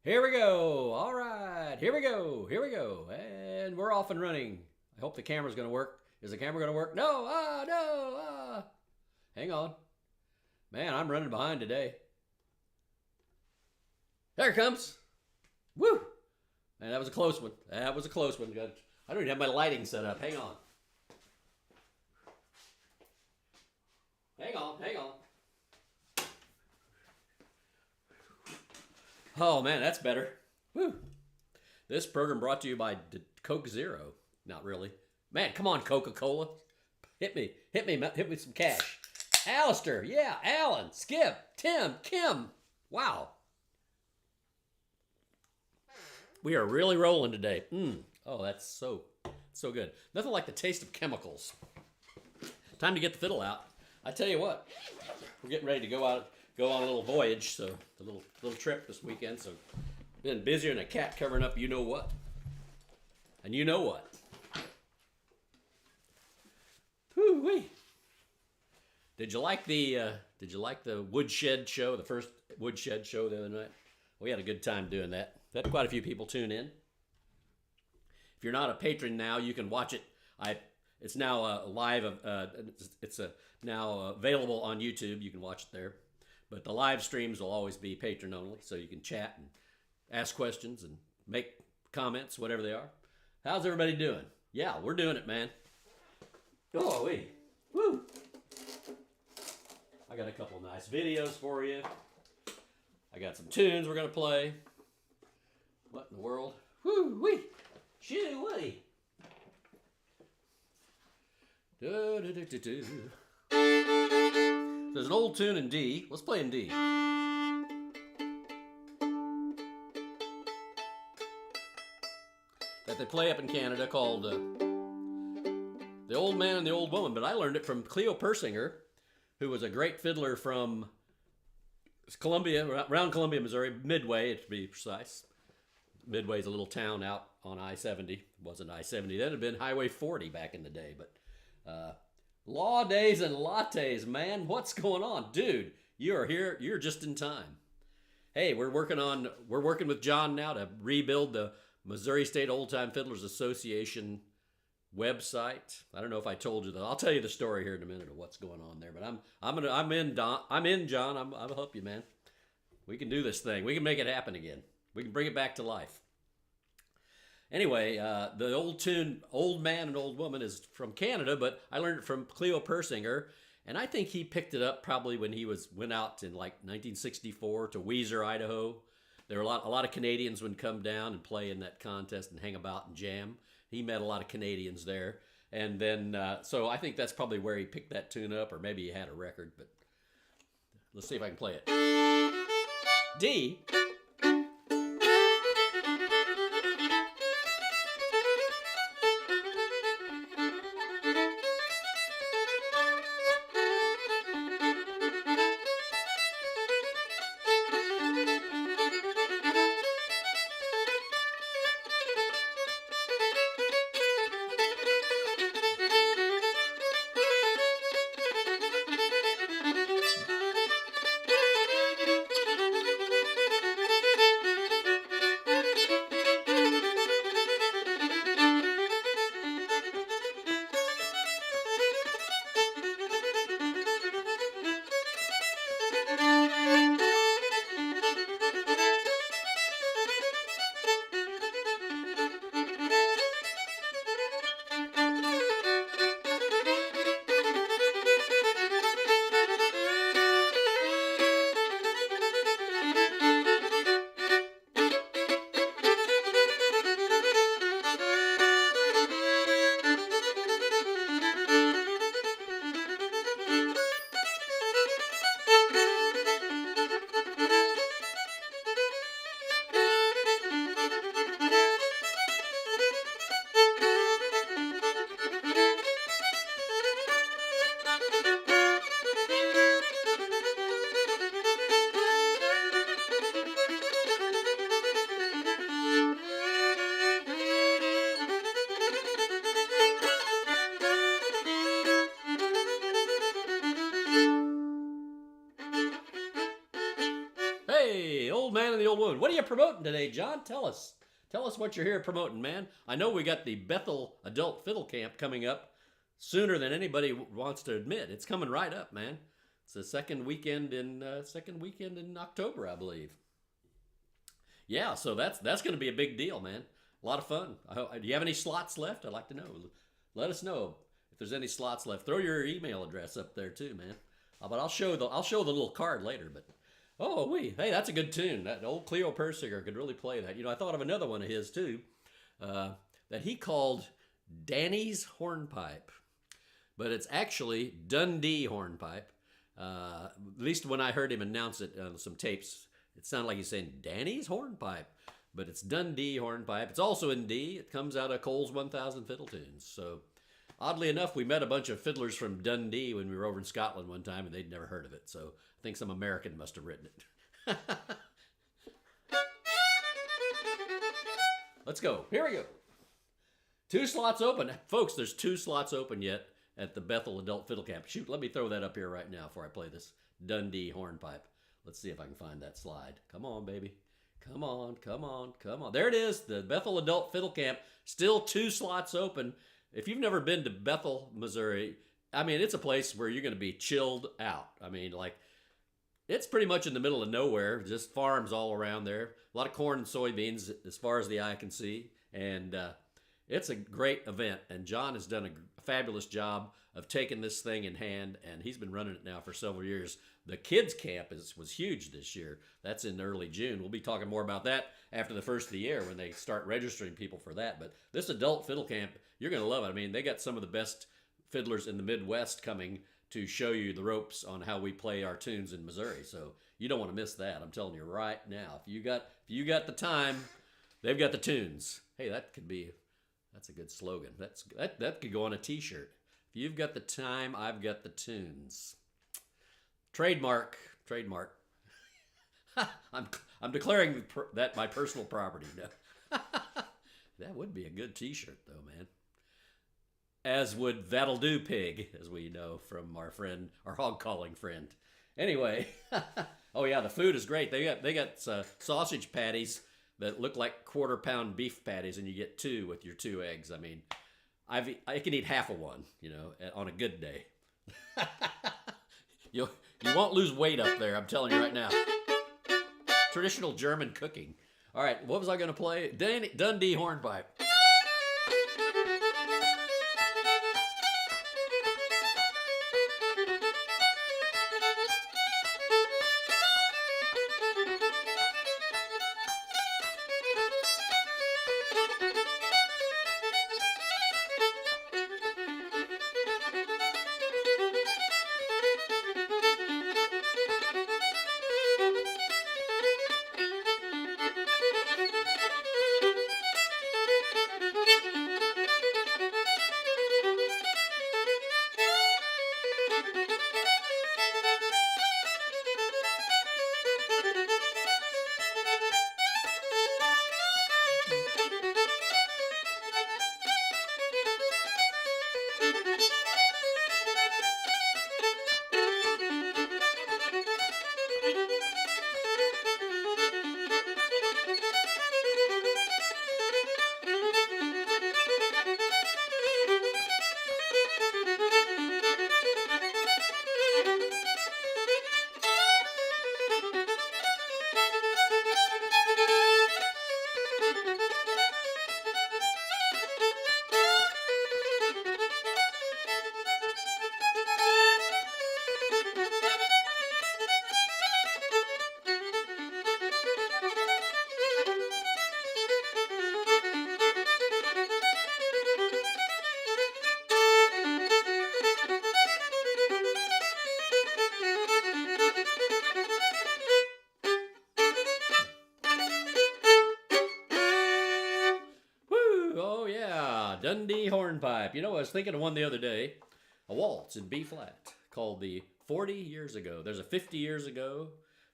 Here we go. All right. Here we go. Here we go. And we're off and running. I hope the camera's going to work. Is the camera going to work? No. No. Hang on. Man, I'm running behind today. There it comes. Woo. Man, that was a close one. That was a close one. I don't even have my lighting set up. Hang on. Hang on. Hang on. Oh man, that's better. Woo. This program brought to you by Coke Zero. Not really. Man, come on, Coca-Cola. Hit me. Hit me with some cash. Alistair, yeah, Alan, Skip, Tim, Kim. Wow. We are really rolling today. Oh, that's so good. Nothing like the taste of chemicals. Time to get the fiddle out. I tell you what, we're getting ready to go on a little voyage, so a little trip this weekend. So been busier than a cat covering up you know what. And you know what. Whoo-wee. Did you like the woodshed show, the first woodshed show the other night? We had a good time doing that. Had quite a few people tune in. If you're not a patron now, you can watch it. It's now live. It's now available on YouTube. You can watch it there. But the live streams will always be patron only, so you can chat and ask questions and make comments, whatever they are. How's everybody doing? Yeah, we're doing it, man. Oh, woo! I got a couple of nice videos for you. I got some tunes we're gonna play. What in the world? Woo-wee! Shoo-wee! Do-do-do-do-do. There's an old tune in D. Let's play in D. That they play up in Canada called The Old Man and the Old Woman. But I learned it from Cleo Persinger, who was a great fiddler from Columbia, around Columbia, Missouri, Midway to be precise. Midway is a little town out on I-70. It wasn't I-70 then. It had been Highway 40 back in the day. But law days and lattes, man. What's going on? Dude, you are here. You're just in time. Hey, we're working with John now to rebuild the Missouri State Old Time Fiddlers Association website. I don't know if I told you that. I'll tell you the story here in a minute of what's going on there. But I'm in, John. I'll help you, man. We can do this thing. We can make it happen again. We can bring it back to life. Anyway, the old tune, Old Man and Old Woman, is from Canada, but I learned it from Cleo Persinger, and I think he picked it up probably when he went out in like 1964 to Weiser, Idaho. There were a lot of Canadians would come down and play in that contest and hang about and jam. He met a lot of Canadians there, and then so I think that's probably where he picked that tune up, or maybe he had a record. But let's see if I can play it. D. Hey, old man and the old woman. What are you promoting today, John? Tell us. Tell us what you're here promoting, man. I know we got the Bethel Adult Fiddle Camp coming up sooner than anybody wants to admit. It's coming right up, man. It's the second weekend in October, I believe. Yeah, so that's going to be a big deal, man. A lot of fun. Do you have any slots left? I'd like to know. Let us know if there's any slots left. Throw your email address up there too, man. But I'll show the little card later. But hey, that's a good tune. That old Cleo Persinger could really play that. You know, I thought of another one of his too, that he called Danny's Hornpipe, but it's actually Dundee Hornpipe. At least when I heard him announce it on some tapes, it sounded like he's saying Danny's Hornpipe, but it's Dundee Hornpipe. It's also in D. It comes out of Cole's 1000 Fiddle Tunes. So, oddly enough, we met a bunch of fiddlers from Dundee when we were over in Scotland one time, and they'd never heard of it. So, I think some American must have written it. Let's go. Here we go. 2 slots open. Folks, there's 2 slots open yet at the Bethel Adult Fiddle Camp. Shoot, let me throw that up here right now before I play this Dundee Hornpipe. Let's see if I can find that slide. Come on, baby. Come on, come on, come on. There it is, the Bethel Adult Fiddle Camp. Still 2 slots open. If you've never been to Bethel, Missouri, I mean, it's a place where you're going to be chilled out. I mean, like, it's pretty much in the middle of nowhere, just farms all around there. A lot of corn and soybeans as far as the eye can see. And it's a great event. And John has done a fabulous job of taking this thing in hand, and he's been running it now for several years. The kids camp was huge this year. That's in early June. We'll be talking more about that after the first of the year when they start registering people for that. But this adult fiddle camp, you're going to love it. I mean, they got some of the best fiddlers in the Midwest coming to show you the ropes on how we play our tunes in Missouri. So you don't want to miss that. I'm telling you right now. If you got the time, they've got the tunes. Hey, that's a good slogan. That could go on a T-shirt. If you've got the time, I've got the tunes. Trademark. I'm declaring that my personal property now. That would be a good T-shirt, though, man. As would That'll Do Pig, as we know from our hog calling friend. Anyway, oh yeah, the food is great. They got sausage patties that look like quarter-pound beef patties, and you get 2 with your 2 eggs. I mean, I can eat half of one, you know, on a good day. You won't lose weight up there, I'm telling you right now. Traditional German cooking. All right, what was I going to play? Dundee Hornpipe. Dundee Hornpipe. You know, I was thinking of one the other day, a waltz in B flat called the 40 Years Ago. There's a 50 years ago,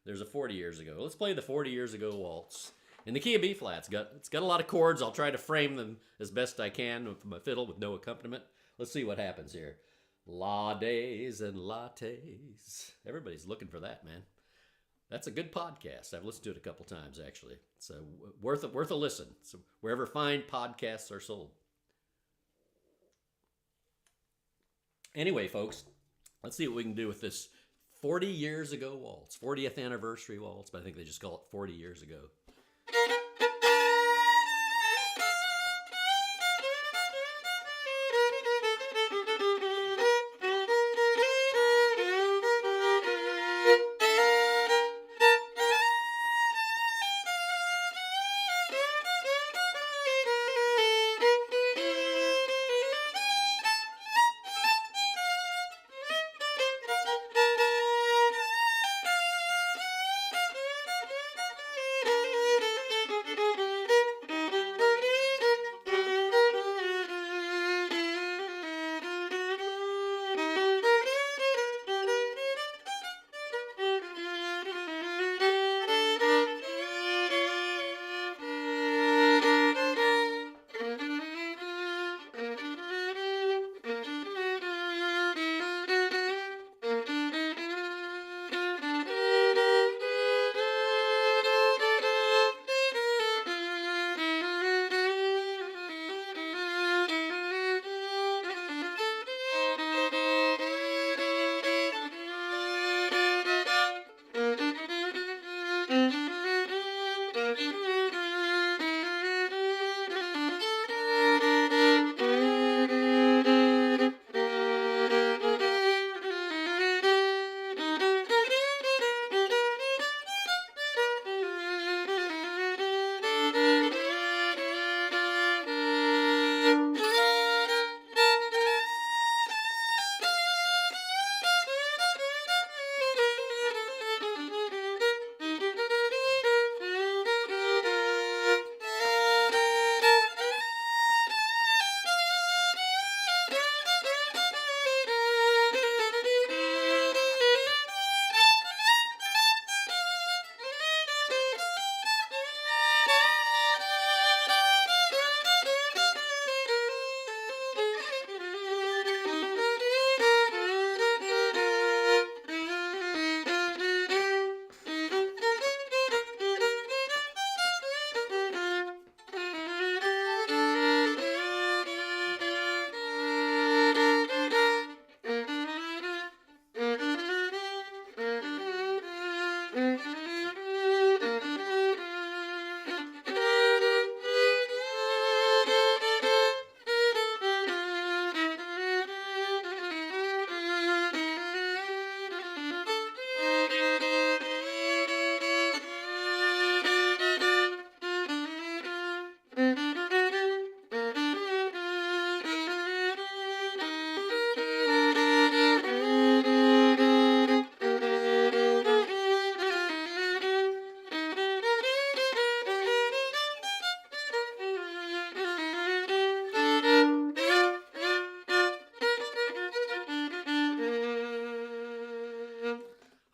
there's a 40 years ago. Let's play the 40 years ago waltz. In the key of B flat, it's got a lot of chords. I'll try to frame them as best I can with my fiddle with no accompaniment. Let's see what happens here. La days and lattes. Everybody's looking for that, man. That's a good podcast. I've listened to it a couple times actually. It's worth a listen. So wherever fine podcasts are sold. Anyway, folks, let's see what we can do with this 40 years ago waltz, 40th anniversary waltz, but I think they just call it 40 years ago.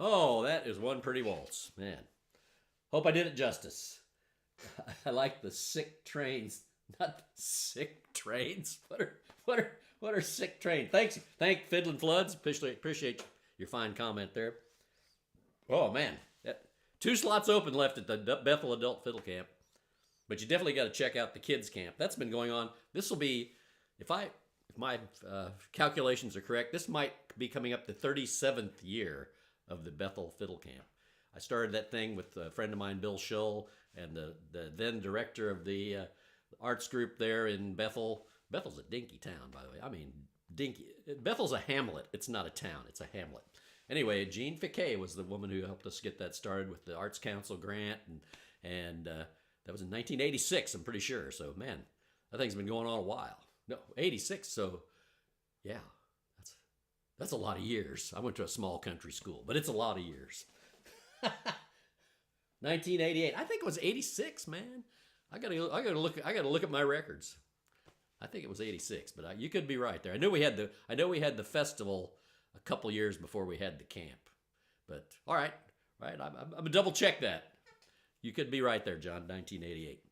Oh, that is one pretty waltz, man. Hope I did it justice. I like the sick trains, not sick trains. What are sick trains? Thank Fiddle and Floods. Appreciate your fine comment there. Oh man, 2 slots open left at the Bethel Adult Fiddle Camp, but you definitely got to check out the kids camp. That's been going on. This will be, if my calculations are correct, this might be coming up the 37th year of the Bethel Fiddle Camp. I started that thing with a friend of mine, Bill Shull, and the then director of the arts group there in Bethel. Bethel's a dinky town, by the way. I mean, dinky. Bethel's a hamlet. It's not a town. It's a hamlet. Anyway, Jean Fiquet was the woman who helped us get that started with the Arts Council grant, and that was in 1986, I'm pretty sure. So, man, that thing's been going on a while. No, 86, so, yeah, that's a lot of years. I went to a small country school, but it's a lot of years. 1988. I think it was 86, man. I gotta look at my records. I think it was 86, but you could be right there. I know we had the festival a couple years before we had the camp. But all right. I'm gonna double check that. You could be right there, John. 1988.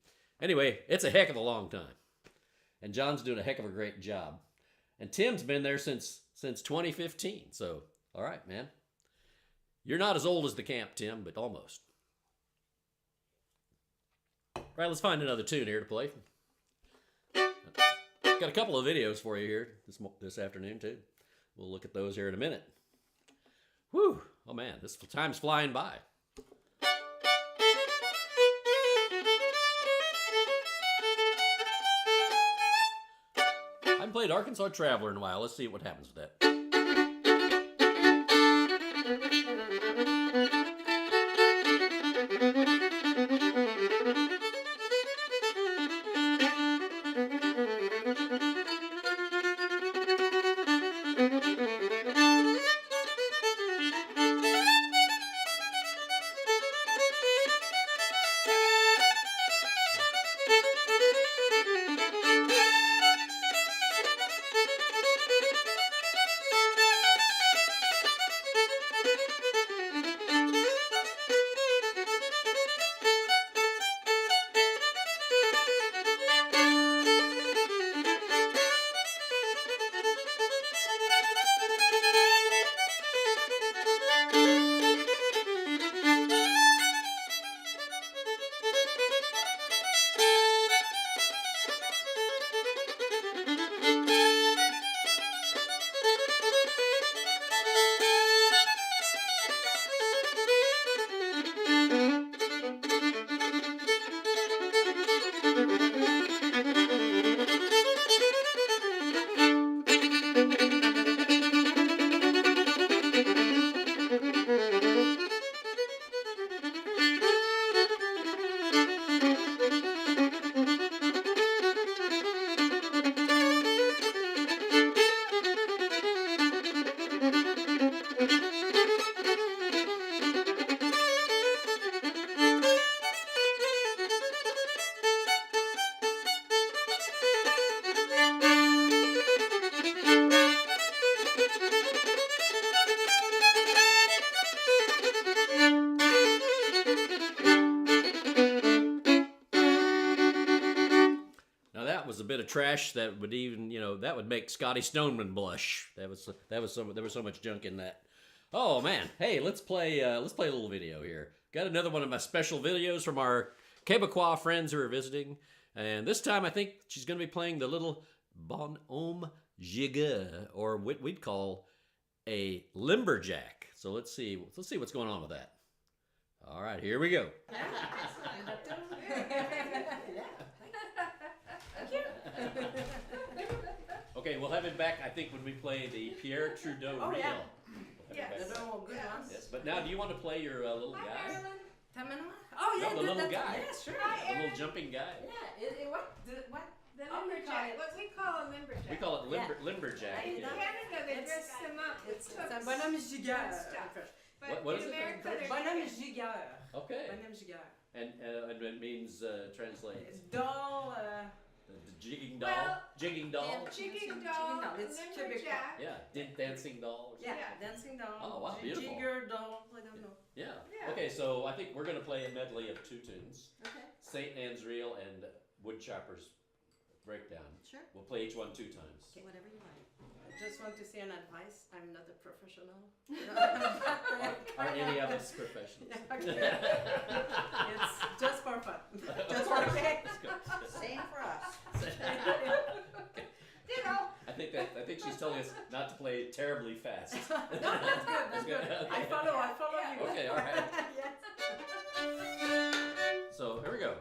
Anyway, it's a heck of a long time, and John's doing a heck of a great job. And Tim's been there since 2015. So all right, man. You're not as old as the camp, Tim, but almost. All right, let's find another tune here to play. Got a couple of videos for you here this afternoon, too. We'll look at those here in a minute. Whew. Oh, man, this time's flying by. I haven't played Arkansas Traveler in a while. Let's see what happens with that. Was a bit of trash that would even, that would make Scotty Stoneman blush. There was so much junk in that. Oh man, hey, let's play a little video here. Got another one of my special videos from our Quebecois friends who are visiting, and this time I think she's going to be playing the little bonhomme gigueux, or what we'd call a limberjack. So let's see what's going on with that. All right, here we go. Okay, we'll have him back, I think, when we play the Pierre Trudeau reel. Yeah. Yes. Good ones. Yes. But now, do you want to play your little guy? Oh, yeah. No, the little guy. Yeah, sure. The little jumping guy. Yeah. What? The lumberjack. What we call a lumberjack. We call it limberjack. In Yeah. Canada, they dress them up with It's hooks un bonhomme gigueur. But What in is it? America, they're Bonhomme gigueur. Okay. Bonhomme gigueur. And it means translate. Doll. The jigging doll. Well, Jigging doll. Jigging doll, It's lumberjack. Yeah. Dancing doll. Or something. Yeah, dancing doll. Oh, wow, beautiful. Jigger doll. I don't know. Yeah. Yeah. Okay, so I think we're going to play a medley of two tunes. Okay. St. Anne's Reel and Woodchopper's Breakdown. Sure. We'll play each one 2 times. Okay, whatever you like. I just want to say an advice. I'm not a professional. Aren't any of us professionals? Yeah, okay. It's just for fun. Just for fun. Same for us. Ditto. I think she's telling us not to play terribly fast. No, that's good. That's good. I follow you. Okay, all right. Yes. So here we go.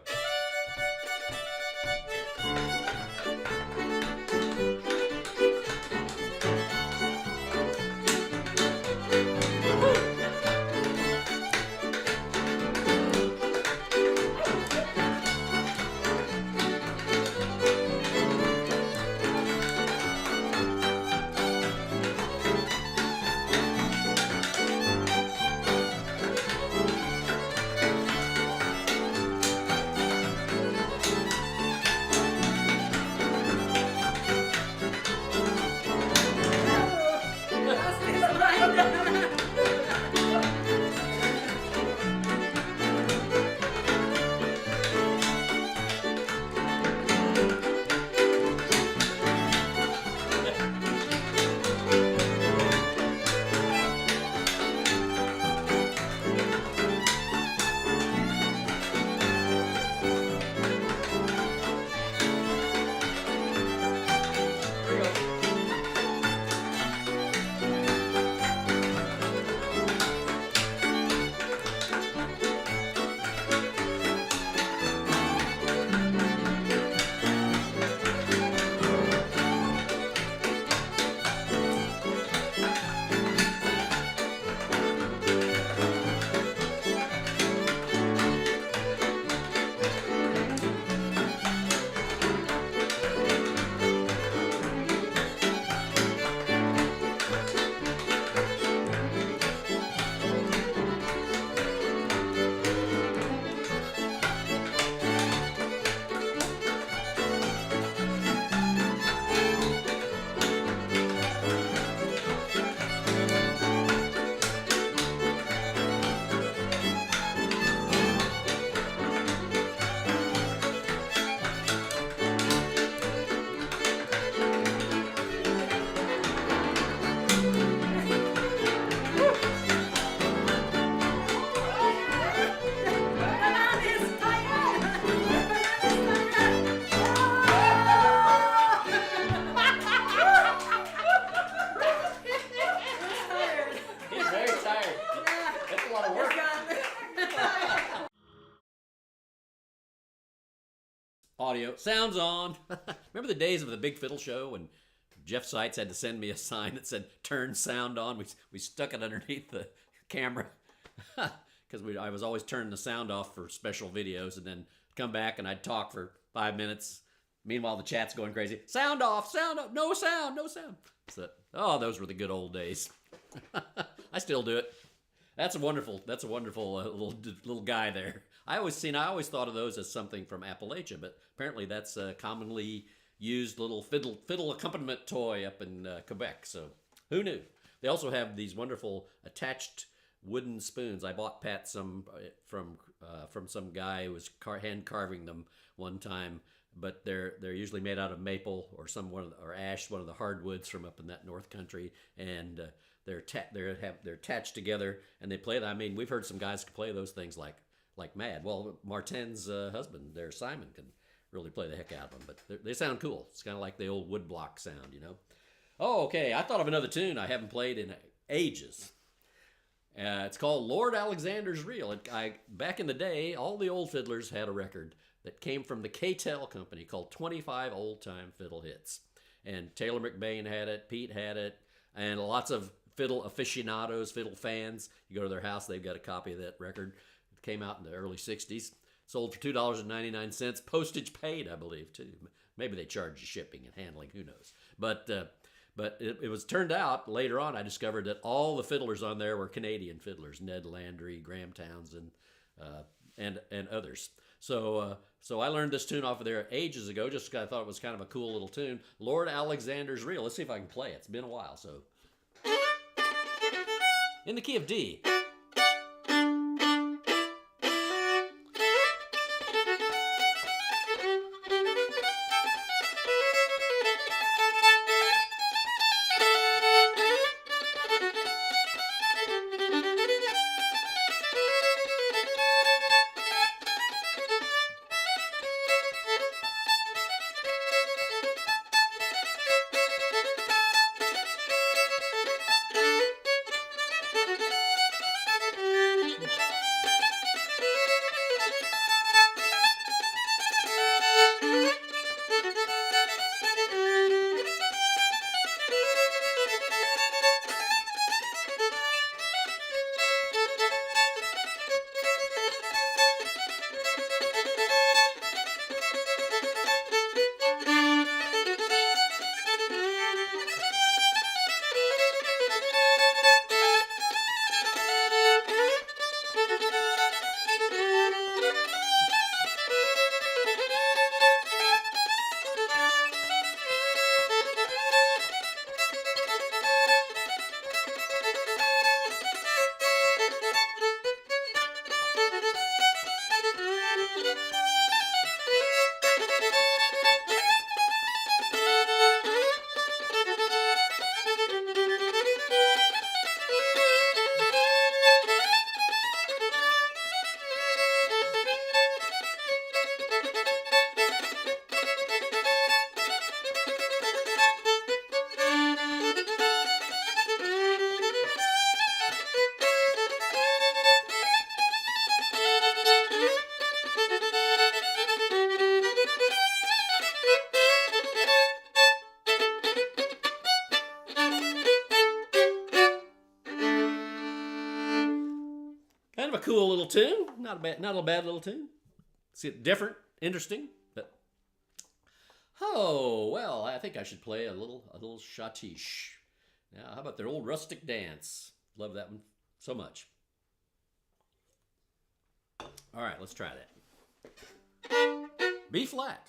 audio, sounds on. Remember the days of the Big Fiddle Show when Jeff Seitz had to send me a sign that said "Turn sound on"? We stuck it underneath the camera because I was always turning the sound off for special videos, and then come back and I'd talk for 5 minutes. Meanwhile, the chat's going crazy. Sound off, no sound, no sound. So, oh, those were the good old days. I still do it. That's a wonderful little guy there. I always thought of those as something from Appalachia, but apparently that's a commonly used little fiddle accompaniment toy up in Quebec. So who knew? They also have these wonderful attached wooden spoons. I bought Pat some from some guy who was hand carving them one time, but they're usually made out of maple or or ash, one of the hardwoods from up in that North Country, and they're attached together and they play. I mean, we've heard some guys play those things like mad. Well, Martin's husband there, Simon, can really play the heck out of them, but they sound cool. It's kind of like the old woodblock sound, you know. Oh, okay. I thought of another tune I haven't played in ages. It's called Lord Alexander's Reel. Back in the day, all the old fiddlers had a record that came from the K-Tel company called 25 Old Time Fiddle Hits. And Taylor McBain had it, Pete had it, and lots of fiddle aficionados, fiddle fans. You go to their house, they've got a copy of that record. It came out in the early 60s. Sold for $2.99, postage paid, I believe, too. Maybe they charged you shipping and handling, who knows. But it was turned out, later on, I discovered that all the fiddlers on there were Canadian fiddlers, Ned Landry, Graham Townsend, and others. So I learned this tune off of there ages ago, just because I thought it was kind of a cool little tune. Lord Alexander's Reel. Let's see if I can play it. It's been a while, so. In the key of D. Kind of a cool little tune. Not a bad little tune. See, different, interesting, but oh well. I think I should play a little schottische. Now, how about their old rustic dance? Love that one so much. All right, let's try that. B flat.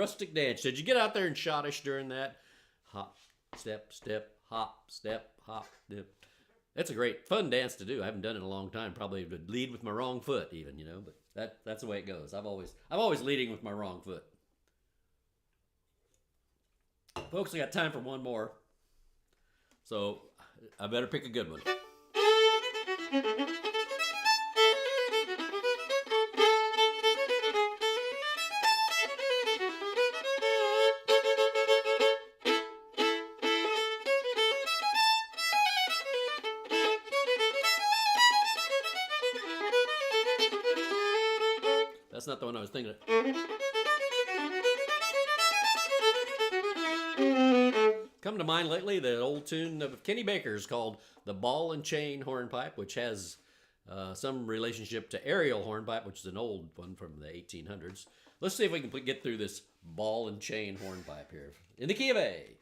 rustic dance. Did you get out there and schottish during that? Hop, step, step, hop, step, hop, dip. That's a great, fun dance to do. I haven't done it in a long time. Probably would lead with my wrong foot even, you know, but that's the way it goes. I'm always leading with my wrong foot. Folks, I got time for one more. So I better pick a good one. That's not the one I was thinking of. Come to mind lately the old tune of Kenny Baker's called The Ball and Chain Hornpipe, which has some relationship to aerial hornpipe, which is an old one from the 1800s. Let's see if we can get through this ball and chain hornpipe here. In the key of A.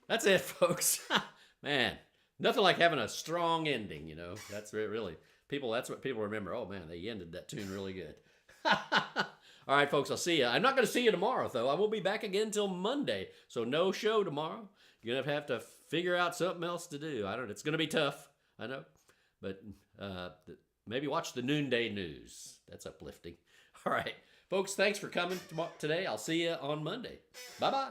That's it, folks. Man, nothing like having a strong ending, you know. That's really, people, that's what people remember. Oh, man, they ended that tune really good. All right, folks, I'll see you. I'm not going to see you tomorrow, though. I won't be back again until Monday, so no show tomorrow. You're going to have to figure out something else to do. I don't know. It's going to be tough, I know. But maybe watch the noonday news. That's uplifting. All right, folks, thanks for coming today. I'll see you on Monday. Bye-bye.